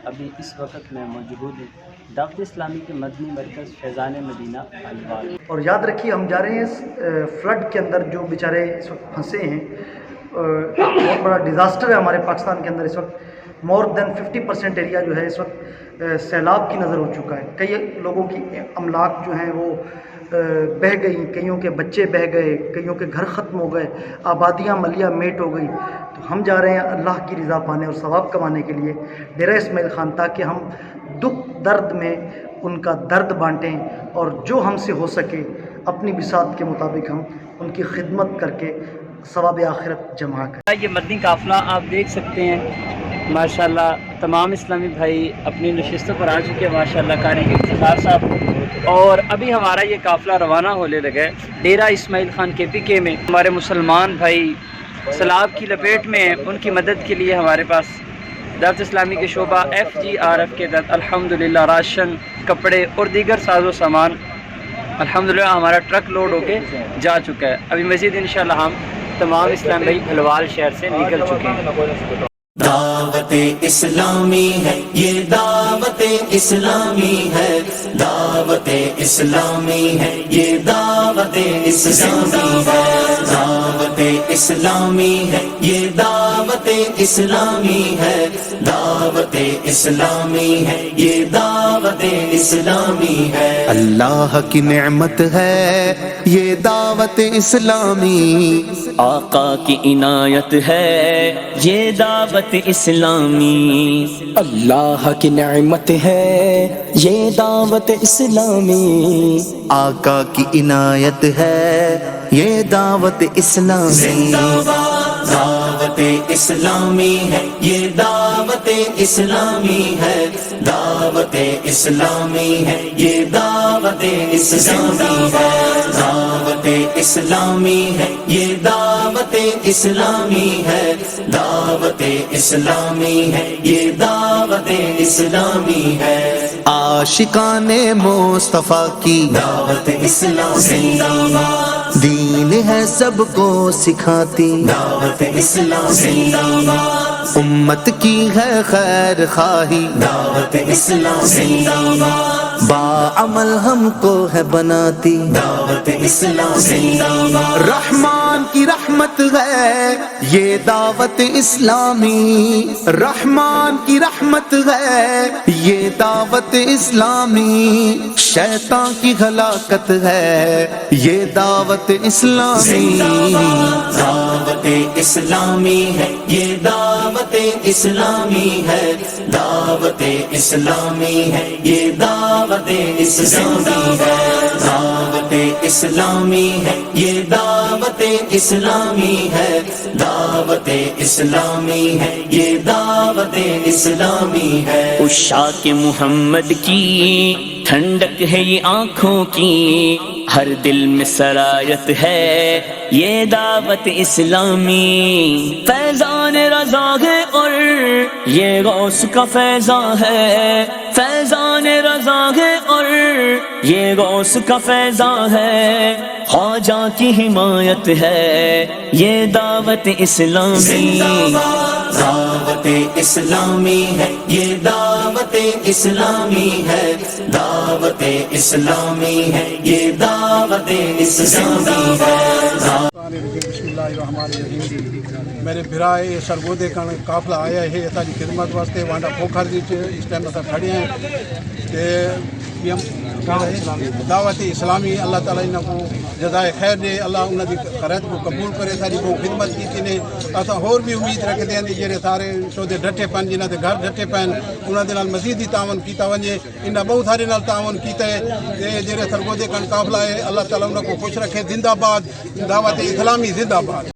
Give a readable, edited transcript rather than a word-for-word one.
ابھی اس وقت میں موجود ہوں دعوت اسلامی کے مدنی مرکز فیضان مدینہ الوال۔ اور یاد رکھیے ہم جا رہے ہیں فلڈ کے اندر، جو بیچارے اس وقت پھنسے ہیں۔ بہت بڑا ڈیزاسٹر ہے ہمارے پاکستان کے اندر اس وقت۔ مور دین 50% ایریا جو ہے اس وقت سیلاب کی نظر ہو چکا ہے۔ کئی لوگوں کی املاک جو ہیں وہ بہہ گئی، کئیوں کے بچے بہہ گئے، کئیوں کے گھر ختم ہو گئے، آبادیاں ملیہ میٹ ہو گئی۔ تو ہم جا رہے ہیں اللہ کی رضا پانے اور ثواب کمانے کے لیے ڈیرہ اسماعیل خان، تاکہ ہم دکھ درد میں ان کا درد بانٹیں اور جو ہم سے ہو سکے اپنی بساط کے مطابق ہم ان کی خدمت کر کے ثواب آخرت جمع کریں۔ یہ مدنی قافلہ آپ دیکھ سکتے ہیں ماشاءاللہ، تمام اسلامی بھائی اپنی نشستوں پر آ چکے ہیں ماشاءاللہ، قاری کے افتخار صاحب۔ اور ابھی ہمارا یہ قافلہ روانہ ہونے لگا ہے ڈیرہ اسماعیل خان KPK میں۔ ہمارے مسلمان بھائی سیلاب کی لپیٹ میں ہیں، ان کی مدد کے لیے ہمارے پاس دعوت اسلامی کے شعبہ FGRF کے تحت الحمدللہ راشن، کپڑے اور دیگر ساز و سامان الحمدللہ ہمارا ٹرک لوڈ ہو کے جا چکا ہے۔ ابھی مزید انشاءاللہ ہم تمام اسلام بھائی بھلوال شہر سے نکل چکے ہیں۔ دعوت اسلامی ہے یہ، دعوت اسلامی ہے، دعوت اسلامی ہے یہ، دعوت اسلامی ہے، دعوت اسلامی ہے یہ، دعوت اسلامی ہے، دعوت اسلامی ہے یہ، دعوت اسلامی ہے۔ اللہ کی نعمت ہے یہ دعوت اسلامی، آقا کی عنایت ہے یہ دعوت اسلامی، اللہ کی نعمت ہے یہ دعوت اسلامی، آقا کی عنایت ہے یہ دعوت اسلامی، دعوت اسلامی ہے یہ، دعوت اسلامی ہے، دعوت اسلامی ہے یہ، دعوت اسلامی ہے، دعوت اسلامی ہے یہ، دعوت اسلامی ہے، دعوت اسلامی ہے یہ، دعوت اسلامی ہے۔ عاشقان مصطفیٰ کی دعوت اسلامی، دین ہے سب کو سکھاتی دعوت اسلامی، امت کی ہے خیر خواہی دعوت اسلامی، باعمل ہم کو ہے بناتی دعوت اسلامی، رحمان کی رحمت ہے یہ دعوت اسلامی، رحمان کی رحمت ہے یہ دعوت اسلامی، شیطان کی ہلاکت ہے یہ دعوت اسلامی، دعوت اسلامی ہے یہ، دعوت اسلامی ہے، دعوت اسلامی ہے یہ، دعوت اسلامی ہے، دعوت اسلامی ہے یہ، دعوت اسلامی ہے، دعوت اسلامی ہے یہ، دعوت اسلامی ہے۔ عشاق محمد کی ٹھنڈک ہے یہ آنکھوں کی، ہر دل میں سرایت ہے یہ دعوت اسلامی، فیضان رضا ہے اور یہ غوث کا فیضان ہے، فیضان رضا ہے اور یہ غوث کا فیضان ہے، خواجہ کی حمایت ہے یہ دعوت اسلامی، دعوت اسلامی ہے یہ، دعوت اسلامی ہے، دعوت اسلامی ہے یہ، دعوت اسلامی ہے۔ بسم اللہ الرحمن الرحیم۔ میرے برائے سرگودے کا قافلہ آیا ہے اتا جی خدمت واسطے، وانڈا پوکھر دی اس ٹائم اتا کھڑے ہیں تے دعوت اسلامی اللہ تعالیٰ انہوں کو جزائے خیر دے، اللہ انہوں دی خیرات کو قبول کرے، ساری کو خدمت کی نے اتا اور بھی امید رکھتے ہیں جڑے سارے شودے ڈٹے پن جنہاں دے گھر ڈٹے پن انہاں دے نال مزید ہی تعاون کیتا ونجے، انہاں بہت سارے نال تعاون کیتا ہے تے جڑے سرگودے کا قافلہ ہے اللہ تعالیٰ انہوں کو خوش رکھے۔ زندہ باد دعوت اسلامی، زندہ باد۔